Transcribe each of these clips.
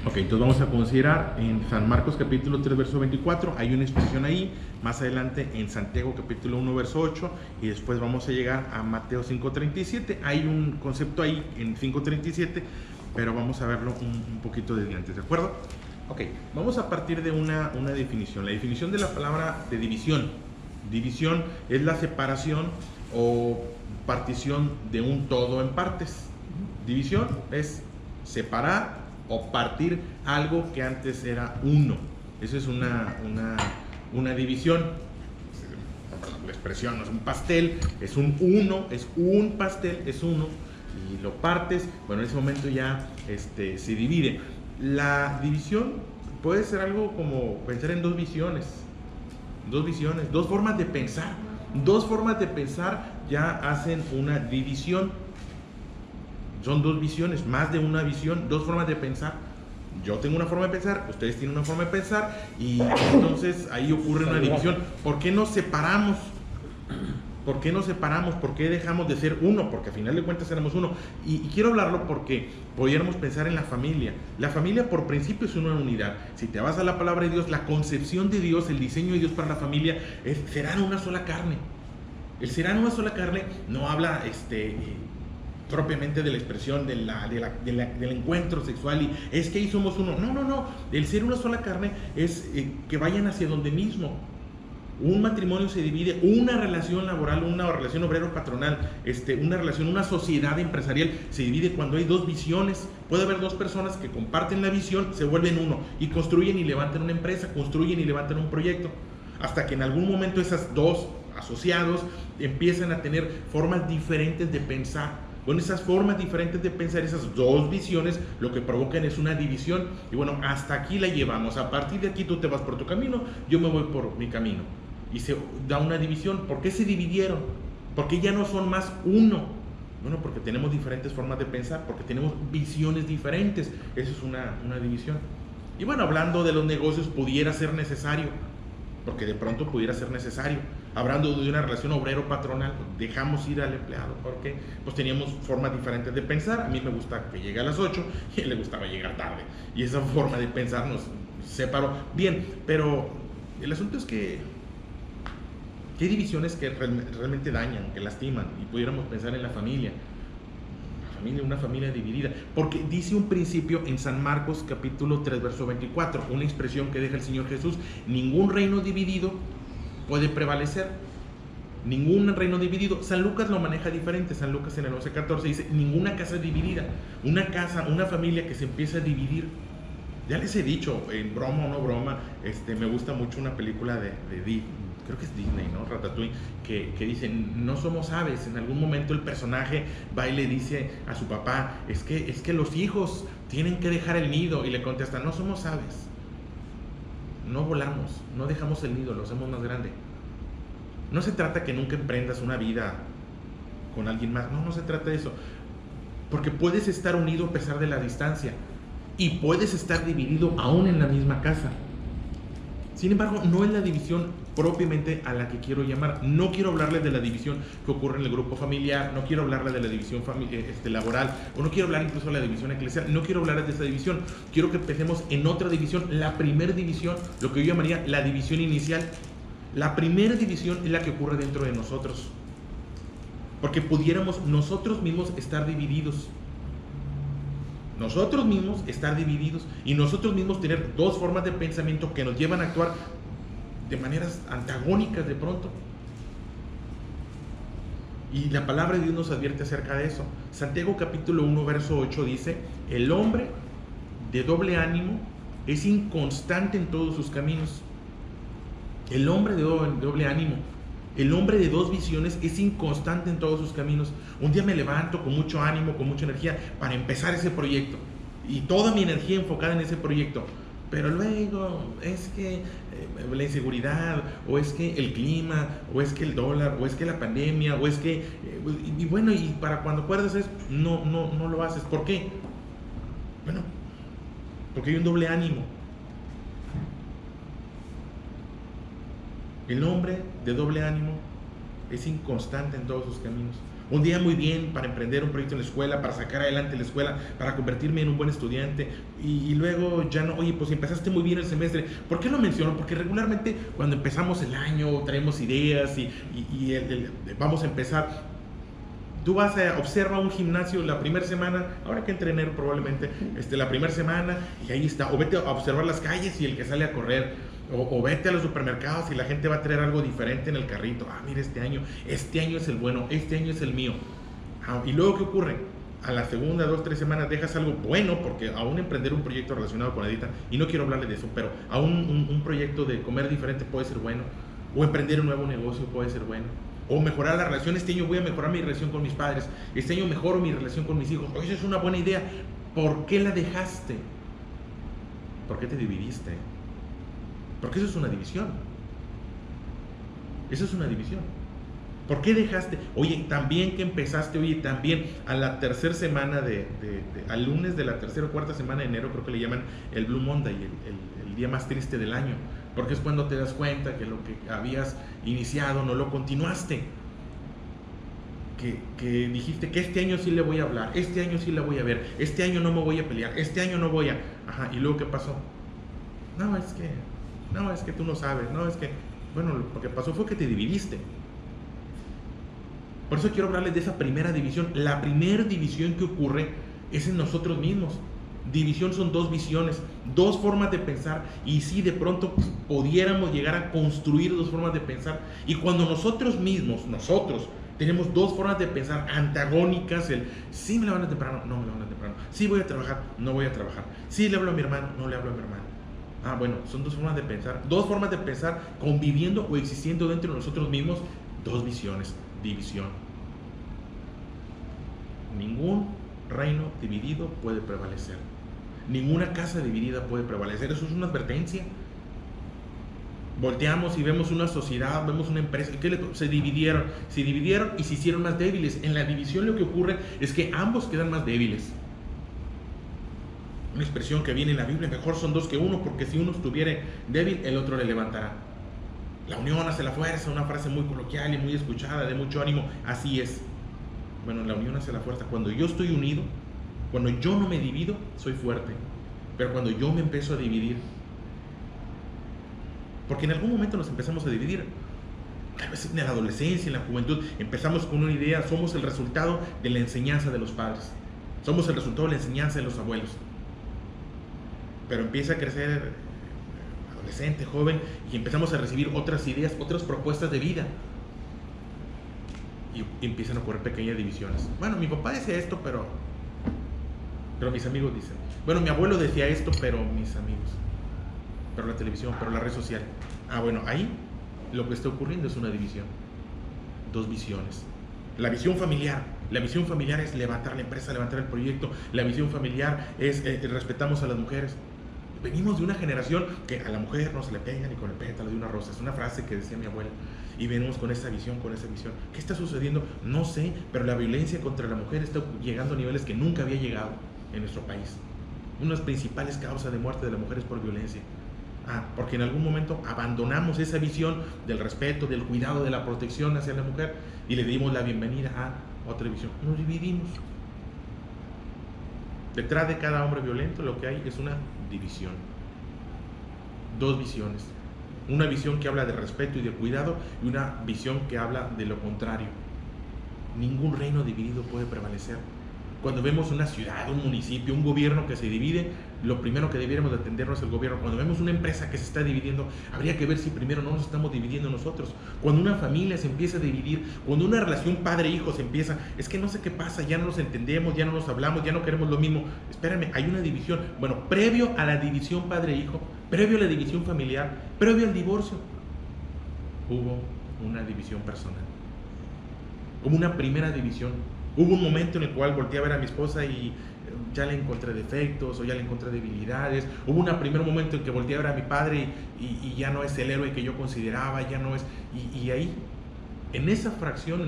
Ok, entonces vamos a considerar en San Marcos capítulo 3 verso 24, hay una expresión ahí, más adelante en Santiago capítulo 1 verso 8 y después vamos a llegar a Mateo 5:37, hay un concepto ahí en 5:37, pero vamos a verlo un poquito desde antes, ¿de acuerdo? Ok, vamos a partir de una definición, la definición de la palabra de división. División es la separación o partición de un todo en partes. División es separar o partir algo que antes era uno. Eso es una división. La expresión no es un pastel, es un uno, es un pastel, es uno, y lo partes, bueno, en ese momento ya se divide. La división puede ser algo como pensar en dos visiones, dos formas de pensar. Dos formas de pensar ya hacen una división. Son dos visiones, más de una visión, dos formas de pensar. Yo tengo una forma de pensar, ustedes tienen una forma de pensar, y entonces ahí ocurre una división. ¿Por qué nos separamos? ¿Por qué nos separamos? ¿Por qué dejamos de ser uno? Porque al final de cuentas éramos uno. Y quiero hablarlo porque pudiéramos pensar en la familia. La familia por principio es una unidad. Si te vas a la palabra de Dios, la concepción de Dios, el diseño de Dios para la familia serán una sola carne. El serán una sola carne no habla propiamente de la expresión del encuentro sexual y es que ahí somos uno. No. El ser una sola carne es que vayan hacia donde mismo. Un matrimonio se divide, una relación laboral, una relación obrero-patronal, una relación, una sociedad empresarial se divide cuando hay dos visiones. Puede haber dos personas que comparten la visión, se vuelven uno y construyen y levantan una empresa, construyen y levantan un proyecto. Hasta que en algún momento esas dos asociados empiezan a tener formas diferentes de pensar. Con esas formas diferentes de pensar, esas dos visiones, lo que provocan es una división. Y bueno, hasta aquí la llevamos. A partir de aquí tú te vas por tu camino, yo me voy por mi camino. Y se da una división. ¿Por qué se dividieron? Porque ya no son más uno. Bueno, porque tenemos diferentes formas de pensar, porque tenemos visiones diferentes. Eso es una división. Y bueno, hablando de los negocios, pudiera ser necesario, porque de pronto pudiera ser necesario. Hablando de una relación obrero-patronal, dejamos ir al empleado, porque pues teníamos formas diferentes de pensar. A mí me gusta que llegue a las 8 y a él le gustaba llegar tarde. Y esa forma de pensar nos separó. Bien, pero el asunto es que hay divisiones que realmente dañan, que lastiman, y pudiéramos pensar en la familia. Una familia dividida, porque dice un principio en San Marcos capítulo 3 verso 24, una expresión que deja el Señor Jesús: ningún reino dividido puede prevalecer. Ningún reino dividido. San Lucas lo maneja diferente. San Lucas en el 11:14 dice: ninguna casa dividida. Una casa, una familia que se empieza a dividir. Ya les he dicho, en broma o no broma, me gusta mucho una película de creo que es Disney, ¿no? Ratatouille, que dice: no somos aves. En algún momento el personaje va y le dice a su papá: es que los hijos tienen que dejar el nido, y le contesta: no somos aves, no volamos, no dejamos el nido, lo hacemos más grande. No se trata que nunca emprendas una vida con alguien más, no se trata de eso, porque puedes estar unido a pesar de la distancia, y puedes estar dividido aún en la misma casa. Sin embargo, no es la división propiamente a la que quiero llamar. No quiero hablarles de la división que ocurre en el grupo familiar, no quiero hablarles de la división laboral, o no quiero hablar incluso de la división eclesial. No quiero hablarles de esa división. Quiero que empecemos en otra división, la primera división, lo que yo llamaría la división inicial. La primera división es la que ocurre dentro de nosotros, porque pudiéramos nosotros mismos estar divididos. Nosotros mismos estar divididos y nosotros mismos tener dos formas de pensamiento que nos llevan a actuar de maneras antagónicas de pronto. Y la palabra de Dios nos advierte acerca de eso. Santiago capítulo 1 verso 8 dice: el hombre de doble ánimo es inconstante en todos sus caminos. El hombre de doble ánimo, el hombre de dos visiones, es inconstante en todos sus caminos. Un día me levanto con mucho ánimo, con mucha energía para empezar ese proyecto, y toda mi energía enfocada en ese proyecto. Pero luego es que la inseguridad, o es que el clima, o es que el dólar, o es que la pandemia, o es que... y bueno, y para cuando acuerdas eso, no lo haces. ¿Por qué? Bueno, porque hay un doble ánimo. El hombre de doble ánimo es inconstante en todos sus caminos. Un día muy bien para emprender un proyecto en la escuela, para sacar adelante la escuela, para convertirme en un buen estudiante. Y luego ya no, oye, pues empezaste muy bien el semestre. ¿Por qué lo menciono? Porque regularmente cuando empezamos el año traemos ideas vamos a empezar. Tú vas a observar un gimnasio la primera semana, ahora que entre enero probablemente, la primera semana, y ahí está. O vete a observar las calles y el que sale a correr. O vete a los supermercados y la gente va a traer algo diferente en el carrito. Ah, mira, este año es el bueno, este año es el mío. Y luego, ¿qué ocurre? A la segunda, 2, 3 semanas dejas algo bueno, porque aún emprender un proyecto relacionado con Edita, y no quiero hablarle de eso, pero aún un proyecto de comer diferente puede ser bueno, o emprender un nuevo negocio puede ser bueno, o mejorar la relación. Este año voy a mejorar mi relación con mis padres, este año mejoro mi relación con mis hijos. Oye, eso es una buena idea. ¿Por qué la dejaste? ¿Por qué te dividiste? Porque eso es una división. Eso es una división. ¿Por qué dejaste? Oye, también que empezaste, oye, también a la tercera semana al lunes de la tercera o cuarta semana de enero, creo que le llaman el Blue Monday, el día más triste del año, porque es cuando te das cuenta que lo que habías iniciado no lo continuaste. Que dijiste que este año sí le voy a hablar, este año sí la voy a ver, este año no me voy a pelear, este año no voy a... Ajá, ¿y luego qué pasó? No, es que tú no sabes, bueno, lo que pasó fue que te dividiste. Por eso quiero hablarles de esa primera división. La primera división que ocurre es en nosotros mismos. División son dos visiones, dos formas de pensar, y si de pronto pudiéramos llegar a construir dos formas de pensar, y cuando nosotros tenemos dos formas de pensar antagónicas, sí me levanto temprano, no me levanto temprano, sí voy a trabajar, no voy a trabajar, sí le hablo a mi hermano, no le hablo a mi hermano. Bueno, son dos formas de pensar conviviendo o existiendo dentro de nosotros mismos, dos visiones, división. Ningún reino dividido puede prevalecer. Ninguna casa dividida puede prevalecer. Eso es una advertencia. Volteamos y vemos una sociedad, vemos una empresa, se dividieron y se hicieron más débiles. En la división lo que ocurre es que ambos quedan más débiles. Una expresión que viene en la Biblia: mejor son dos que uno, porque si uno estuviere débil, el otro le levantará. La unión hace la fuerza, una frase muy coloquial y muy escuchada, de mucho ánimo. Así es. Bueno, la unión hace la fuerza. Cuando yo estoy unido, cuando yo no me divido, soy fuerte. Pero cuando yo me empiezo a dividir, porque en algún momento nos empezamos a dividir, tal vez en la adolescencia, en la juventud, empezamos con una idea, somos el resultado de la enseñanza de los padres, somos el resultado de la enseñanza de los abuelos. Pero empieza a crecer adolescente, joven, y empezamos a recibir otras ideas, otras propuestas de vida, y empiezan a ocurrir pequeñas divisiones. Bueno, mi papá decía esto, pero mis amigos dicen. Bueno, mi abuelo decía esto, pero mis amigos. Pero la televisión, pero la red social. Bueno, ahí lo que está ocurriendo es una división. Dos visiones. La visión familiar es levantar la empresa, levantar el proyecto. La visión familiar es respetamos a las mujeres. Venimos de una generación que a la mujer no se le pega ni con el pétalo de una rosa. Es una frase que decía mi abuela. Y venimos con esa visión, ¿Qué está sucediendo? No sé, pero la violencia contra la mujer está llegando a niveles que nunca había llegado en nuestro país. Una de las principales causas de muerte de la mujer es por violencia. Porque en algún momento abandonamos esa visión del respeto, del cuidado, de la protección hacia la mujer, y le dimos la bienvenida a otra visión. Nos dividimos. Detrás de cada hombre violento lo que hay es una división. Dos visiones. Una visión que habla de respeto y de cuidado, y una visión que habla de lo contrario. Ningún reino dividido puede prevalecer. Cuando vemos una ciudad, un municipio, un gobierno que se divide, lo primero que debiéramos de atendernos es el gobierno. Cuando vemos una empresa que se está dividiendo, habría que ver si primero no nos estamos dividiendo nosotros. Cuando una familia se empieza a dividir, cuando una relación padre-hijo se empieza, es que no sé qué pasa, ya no nos entendemos, ya no nos hablamos, ya no queremos lo mismo. Espérame, hay una división. Bueno, previo a la división padre-hijo, previo a la división familiar, previo al divorcio, hubo una división personal. Hubo una primera división. Hubo un momento en el cual volteé a ver a mi esposa y ya le encontré defectos o ya le encontré debilidades. Hubo un primer momento en que volteé a ver a mi padre y ya no es el héroe que yo consideraba, ya no es... Y ahí, en esa fracción,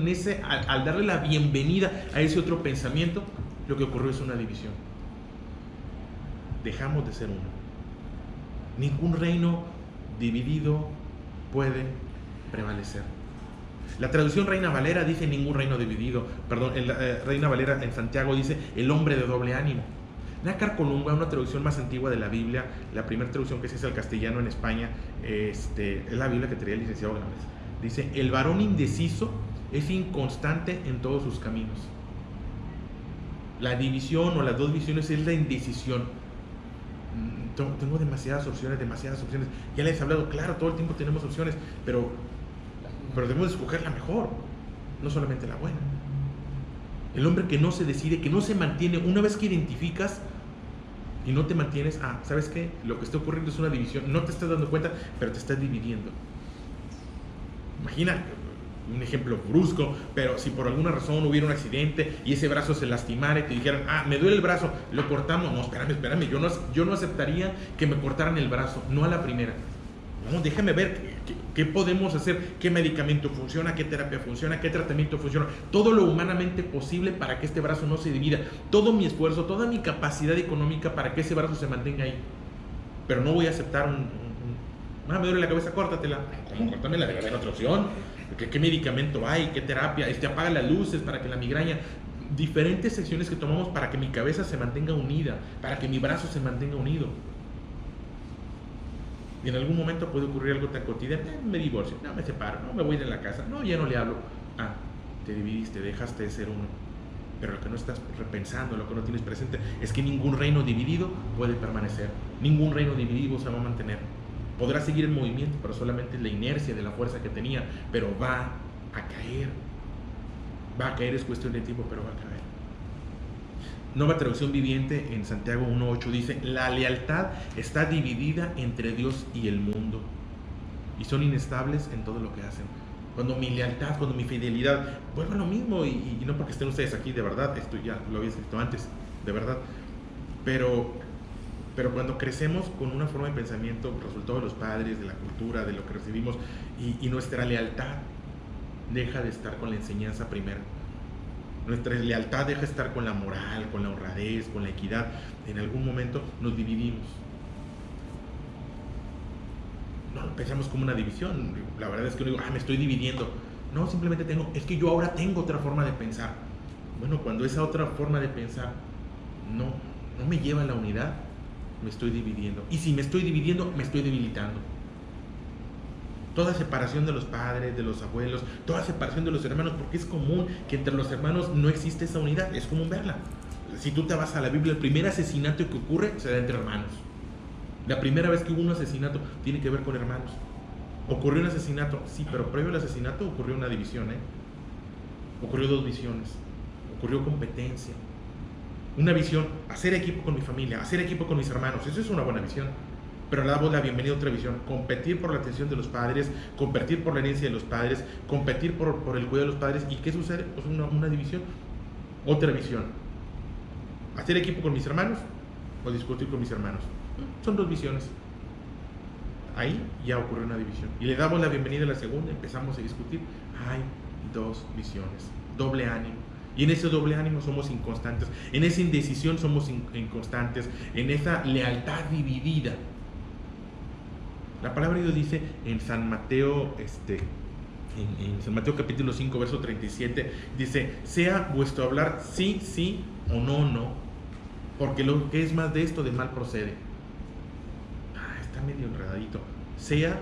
al darle la bienvenida a ese otro pensamiento, lo que ocurrió es una división. Dejamos de ser uno. Ningún reino dividido puede prevalecer. La traducción Reina Valera dice ningún reino dividido. Perdón, Reina Valera en Santiago dice el hombre de doble ánimo. Nácar Colunga, una traducción más antigua de la Biblia, la primera traducción que se hizo al castellano en España, es la Biblia que traía el licenciado Gámez. Dice, el varón indeciso es inconstante en todos sus caminos. La división o las dos visiones es la indecisión. Tengo demasiadas opciones. Ya les he hablado, claro, todo el tiempo tenemos opciones, pero debemos escoger la mejor, no solamente la buena. El hombre que no se decide, que no se mantiene, una vez que identificas y no te mantienes, ¿sabes qué? Lo que está ocurriendo es una división, no te estás dando cuenta, pero te estás dividiendo. Imagina un ejemplo brusco, pero si por alguna razón hubiera un accidente y ese brazo se lastimara y te dijeran, me duele el brazo, lo cortamos. No, espérame, yo no aceptaría que me cortaran el brazo, no a la primera. No, déjame ver qué podemos hacer, qué medicamento funciona, qué terapia funciona, qué tratamiento funciona, todo lo humanamente posible para que este brazo no se divida, todo mi esfuerzo, toda mi capacidad económica para que ese brazo se mantenga ahí. Pero no voy a aceptar me duele la cabeza, córtatela. ¿Cómo córtamela? Debe haber otra opción. ¿Qué medicamento hay? ¿Qué terapia? Apaga las luces para que la migraña... Diferentes secciones que tomamos para que mi cabeza se mantenga unida, para que mi brazo se mantenga unido. Y en algún momento puede ocurrir algo tan cotidiano, me divorcio, no, me separo, no, me voy de la casa, no, ya no le hablo. Te dividiste, dejaste de ser uno. Pero lo que no estás repensando, lo que no tienes presente, es que ningún reino dividido puede permanecer. Ningún reino dividido se va a mantener. Podrá seguir en movimiento, pero solamente la inercia de la fuerza que tenía, pero va a caer. Va a caer, es cuestión de tiempo, pero va a caer. Nueva Traducción Viviente en Santiago 1.8 dice, la lealtad está dividida entre Dios y el mundo y son inestables en todo lo que hacen. Cuando mi lealtad, cuando mi fidelidad, vuelve a lo mismo y no porque estén ustedes aquí, de verdad, esto ya lo había escrito antes, de verdad, pero cuando crecemos con una forma de pensamiento, resultado de los padres, de la cultura, de lo que recibimos, y nuestra lealtad deja de estar con la enseñanza primera. Nuestra lealtad deja de estar con la moral, con la honradez, con la equidad. En algún momento nos dividimos. No lo pensamos como una división. La verdad es que no digo, me estoy dividiendo. No, simplemente es que yo ahora tengo otra forma de pensar. Bueno, cuando esa otra forma de pensar no me lleva a la unidad, me estoy dividiendo. Y si me estoy dividiendo, me estoy debilitando. Toda separación de los padres, de los abuelos, toda separación de los hermanos, porque es común que entre los hermanos no existe esa unidad, es común verla. Si tú te vas a la Biblia, el primer asesinato que ocurre se da entre hermanos. La primera vez que hubo un asesinato tiene que ver con hermanos. Ocurrió un asesinato, sí, pero previo al asesinato ocurrió una división, Ocurrió dos visiones, ocurrió competencia. Una visión, hacer equipo con mi familia, hacer equipo con mis hermanos, eso es una buena visión. Pero le damos la bienvenida a otra visión, competir por la atención de los padres, competir por la herencia de los padres, competir por el cuidado de los padres. ¿Y qué sucede? Pues una división. Otra visión, hacer equipo con mis hermanos o discutir con mis hermanos. Son dos visiones. Ahí ya ocurrió una división. Y le damos la bienvenida a la segunda, empezamos a discutir. Hay dos visiones, doble ánimo. Y en ese doble ánimo somos inconstantes, en esa indecisión somos inconstantes, en esa lealtad dividida. La palabra de Dios dice en San Mateo, en San Mateo capítulo 5, verso 37, dice, sea vuestro hablar sí, sí, o no, no, porque lo que es más de esto, de mal procede. Está medio enredadito. Sea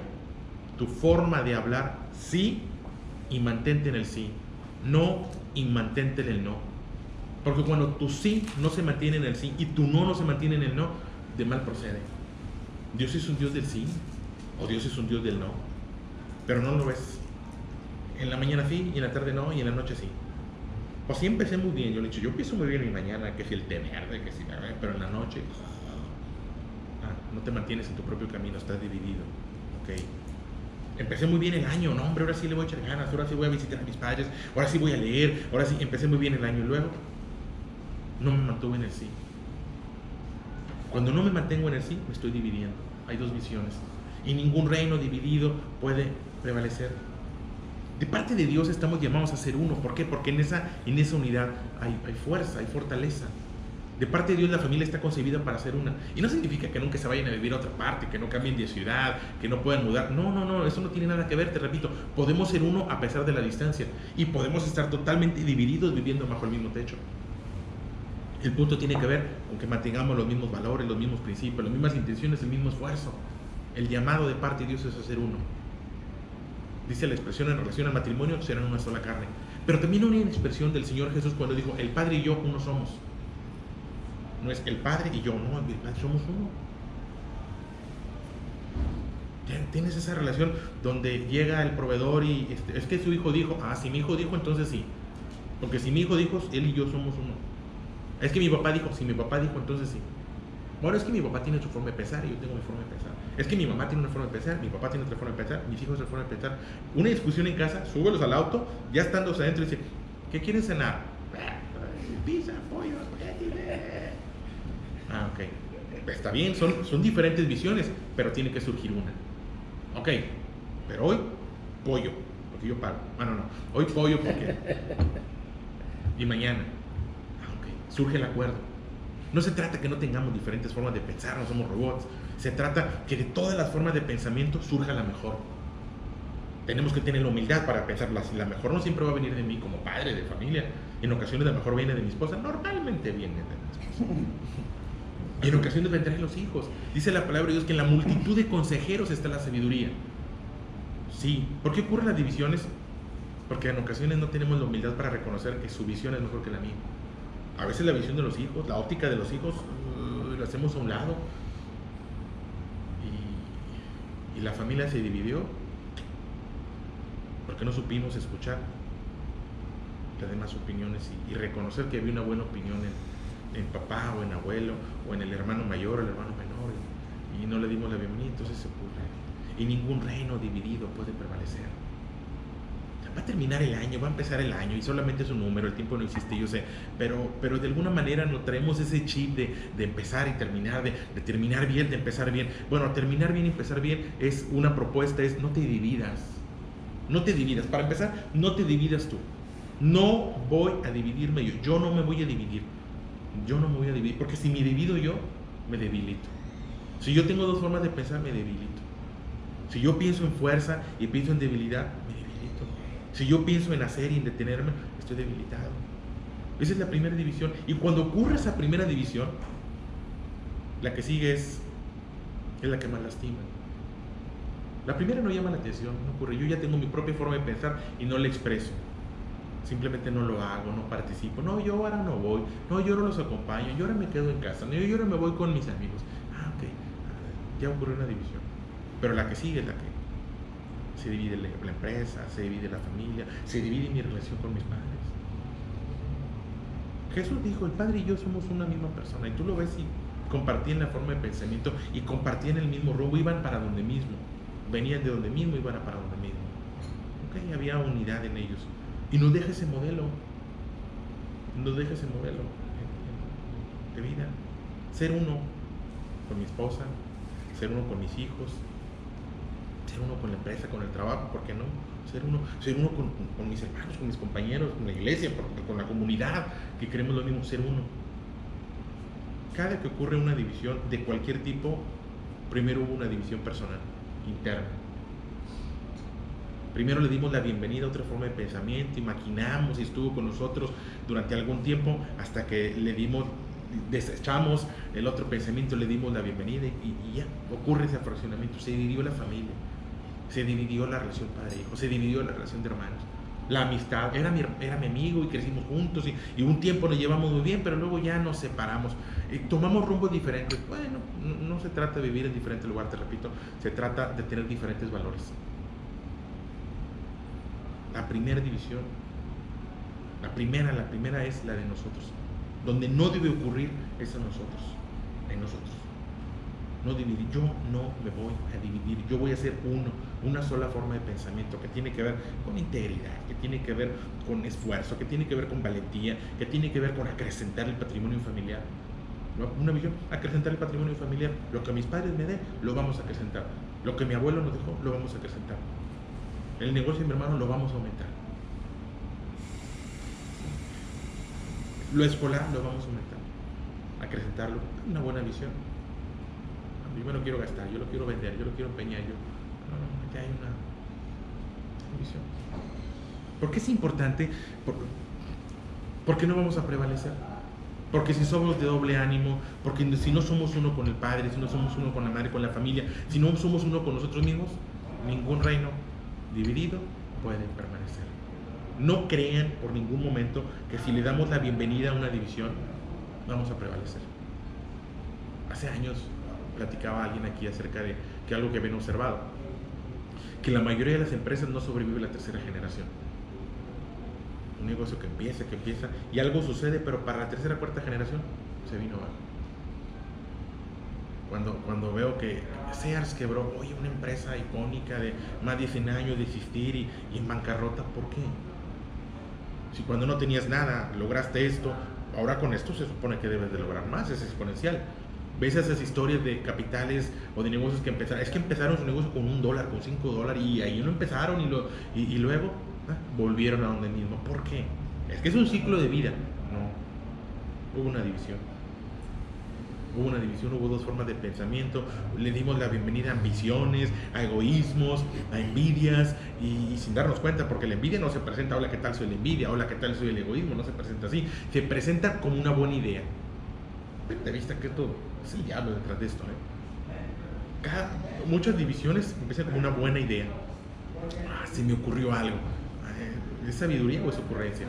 tu forma de hablar sí y mantente en el sí, no y mantente en el no. Porque cuando tu sí no se mantiene en el sí y tu no se mantiene en el no, de mal procede. Dios es un Dios del sí, o Dios es un Dios del no, pero no lo ves. En la mañana sí, y en la tarde no, y en la noche sí. O sí empecé muy bien, yo le he dicho, yo empiezo muy bien mi mañana, que si el té verde, que si pero en la noche, no te mantienes en tu propio camino, estás dividido. Ok. Empecé muy bien el año, no hombre, ahora sí le voy a echar ganas, ahora sí voy a visitar a mis padres, ahora sí voy a leer, ahora sí, empecé muy bien el año, y luego no me mantuve en el sí. Cuando no me mantengo en el sí, me estoy dividiendo. Hay dos visiones. Y ningún reino dividido puede prevalecer. De parte de Dios estamos llamados a ser uno. ¿Por qué? Porque en esa unidad hay fuerza, hay fortaleza. De parte de Dios la familia está concebida para ser una. Y no significa que nunca se vayan a vivir a otra parte, que no cambien de ciudad, que no puedan mudar. No, no, no, eso no tiene nada que ver, te repito. Podemos ser uno a pesar de la distancia. Y podemos estar totalmente divididos viviendo bajo el mismo techo. El punto tiene que ver con que mantengamos los mismos valores, los mismos principios, las mismas intenciones, el mismo esfuerzo. El llamado de parte de Dios es hacer uno. Dice la expresión en relación al matrimonio, serán una sola carne. Pero también una expresión del Señor Jesús cuando dijo, el Padre y yo uno somos. No es el Padre y yo, no, el Padre somos uno. Tienes esa relación donde llega el proveedor y es que su hijo dijo, si mi hijo dijo, entonces sí. Porque si mi hijo dijo, él y yo somos uno. Es que mi papá dijo, si mi papá dijo, entonces sí. Bueno, es que mi papá tiene su forma de pensar y yo tengo mi forma de pensar. Es que mi mamá tiene una forma de pensar, mi papá tiene otra forma de pensar, mis hijos otra forma de pensar. Una discusión en casa, súbelos al auto, ya estando adentro y dice, ¿qué quieren cenar? Pizza, pollo, ok. Está bien, son diferentes visiones, pero tiene que surgir una. Ok, pero hoy, pollo, porque yo paro. Bueno, no, hoy pollo porque... Y mañana, ok, surge el acuerdo. No se trata que no tengamos diferentes formas de pensar, no somos robots. Se trata que de todas las formas de pensamiento surja la mejor. Tenemos que tener la humildad para pensar. La mejor no siempre va a venir de mí como padre de familia. En ocasiones la mejor viene de mi esposa. Normalmente viene de mi esposa. Y en ocasiones vendrán los hijos. Dice la palabra de Dios que en la multitud de consejeros está la sabiduría. Sí. ¿Por qué ocurren las divisiones? Porque en ocasiones no tenemos la humildad para reconocer que su visión es mejor que la mía. A veces la visión de los hijos, la óptica de los hijos, la hacemos a un lado. Y la familia se dividió porque no supimos escuchar las demás opiniones y reconocer que había una buena opinión en papá o en abuelo o en el hermano mayor o el hermano menor y no le dimos la bienvenida, entonces se pudre. Y ningún reino dividido puede prevalecer. Va a terminar el año, va a empezar el año y solamente es un número, el tiempo no existe, yo sé, pero de alguna manera no traemos ese chip de empezar y terminar, de terminar bien, de empezar bien. Bueno, terminar bien y empezar bien es una propuesta, es no te dividas, no te dividas. Para empezar, no te dividas tú. No voy a dividirme yo no me voy a dividir, porque si me divido yo, me debilito. Si yo tengo dos formas de pensar, me debilito. Si yo pienso en fuerza y pienso en debilidad, me debilito. Si yo pienso en hacer y en detenerme, estoy debilitado. Esa es la primera división. Y cuando ocurre esa primera división, la que sigue es la que más lastima. La primera no llama la atención, no ocurre. Yo ya tengo mi propia forma de pensar y no la expreso. Simplemente no lo hago, no participo. No, yo ahora no voy. No, yo no los acompaño. Yo ahora me quedo en casa. No, yo ahora me voy con mis amigos. Ok. Ya ocurrió una división. Pero la que sigue es la que se divide la empresa, se divide la familia, se divide mi relación con mis padres. Jesús dijo, el Padre y yo somos una misma persona. Y tú lo ves y compartían la forma de pensamiento y compartían el mismo rumbo, iban para donde mismo. Venían de donde mismo, iban para donde mismo. Ok, había unidad en ellos. Y nos deja ese modelo. Nos deja ese modelo de vida. Ser uno con mi esposa, ser uno con mis hijos, ser uno con la empresa, con el trabajo, ¿por qué no? Ser uno con mis hermanos, con mis compañeros, con la iglesia, con la comunidad, que queremos lo mismo, ser uno. Cada que ocurre una división de cualquier tipo, primero hubo una división personal, interna. Primero le dimos la bienvenida a otra forma de pensamiento y maquinamos y estuvo con nosotros durante algún tiempo hasta que desechamos el otro pensamiento, le dimos la bienvenida y ya ocurre ese fraccionamiento. Se dividió la familia, se dividió la relación padre-hijo, se dividió la relación de hermanos, la amistad. Era mi amigo y crecimos juntos y un tiempo nos llevamos muy bien, pero luego ya nos separamos, tomamos rumbos diferentes. Bueno, no se trata de vivir en diferentes lugares, te repito, se trata de tener diferentes valores. La primera división, la primera es la de nosotros. Donde no debe ocurrir es en nosotros. No dividir. Yo no me voy a dividir. Yo voy a ser una sola forma de pensamiento que tiene que ver con integridad, que tiene que ver con esfuerzo, que tiene que ver con valentía, que tiene que ver con acrecentar el patrimonio familiar. Una visión, acrecentar el patrimonio familiar. Lo que mis padres me den, lo vamos a acrecentar. Lo que mi abuelo nos dejó, lo vamos a acrecentar. El negocio de mi hermano lo vamos a aumentar. Lo escolar lo vamos a aumentar. acrecentarlo, una buena visión. Yo me lo quiero gastar, yo lo quiero vender, yo lo quiero empeñar, ya hay una visión. ¿Por qué es importante? Porque no vamos a prevalecer. Porque si somos de doble ánimo, porque si no somos uno con el Padre, si no somos uno con la Madre, con la familia, si no somos uno con nosotros mismos, ningún reino dividido puede permanecer. No crean por ningún momento que si le damos la bienvenida a una división, vamos a prevalecer. Hace años platicaba alguien aquí acerca de que algo que habían observado, que la mayoría de las empresas no sobrevive la tercera generación. Un negocio que empieza y algo sucede, pero para la tercera o cuarta generación se vino abajo. Cuando veo que Sears quebró, oye, una empresa icónica de más de 100 años de existir y en bancarrota, ¿por qué? Si cuando no tenías nada lograste esto, ahora con esto se supone que debes de lograr más, es exponencial. Ves esas historias de capitales o de negocios que empezaron su negocio con $1, con $5 y ahí no empezaron y luego volvieron a donde mismo. ¿Por qué? Es que es un ciclo de vida. No, hubo una división. Hubo dos formas de pensamiento. Le dimos la bienvenida a ambiciones, a egoísmos, a envidias y sin darnos cuenta, porque la envidia no se presenta, hola, ¿qué tal soy la envidia? Hola, ¿qué tal soy el egoísmo? No se presenta así. Se presenta como una buena idea. De vista que todo es el diablo detrás de esto. Muchas divisiones empiezan como una buena idea. Se me ocurrió algo. ¿Es sabiduría o es ocurrencia?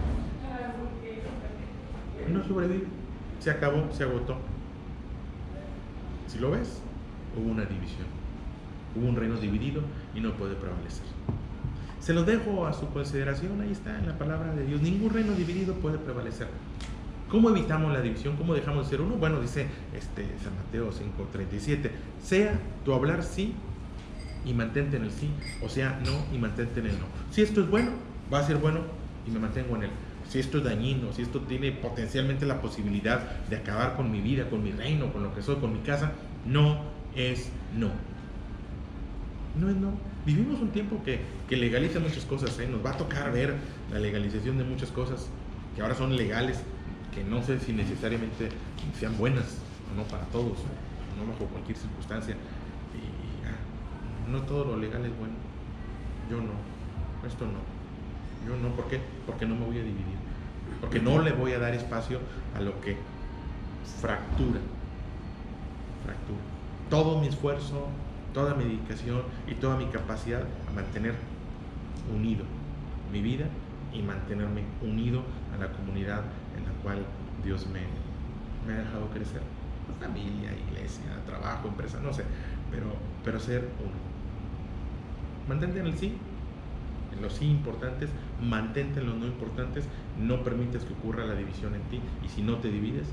No sobrevive. Se acabó, se agotó. Si lo ves, hubo una división. Hubo un reino dividido y no puede prevalecer. Se lo dejo a su consideración. Ahí está en la palabra de Dios. Ningún reino dividido puede prevalecer. ¿Cómo evitamos la división? ¿Cómo dejamos de ser uno? Bueno, dice San Mateo 5:37, sea tu hablar sí y mantente en el sí, o sea, no y mantente en el no. Si esto es bueno, va a ser bueno y me mantengo en él. Si esto es dañino, si esto tiene potencialmente la posibilidad de acabar con mi vida, con mi reino, con lo que soy, con mi casa, no es no. No es no. Vivimos un tiempo que legaliza muchas cosas, nos va a tocar ver la legalización de muchas cosas que ahora son legales, que no sé si necesariamente sean buenas o no para todos, no bajo cualquier circunstancia. No todo lo legal es bueno. Yo no, esto no. Yo no, ¿por qué? Porque no me voy a dividir. Porque no le voy a dar espacio a lo que fractura. Todo mi esfuerzo, toda mi dedicación y toda mi capacidad a mantener unido mi vida y mantenerme unido a la comunidad en la cual Dios me ha dejado crecer. Familia, iglesia, trabajo, empresa, no sé, pero ser uno. Mantente en el sí, en los sí importantes, mantente en los no importantes, no permitas que ocurra la división en ti, y si no te divides,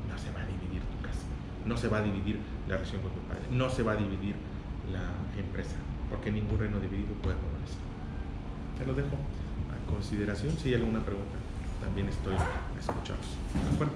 no se va a dividir tu casa, no se va a dividir la relación con tu padre, no se va a dividir la empresa, porque ningún reino dividido puede permanecer. Te lo dejo a consideración. Si hay alguna pregunta, también estoy a escucharos. ¿De acuerdo?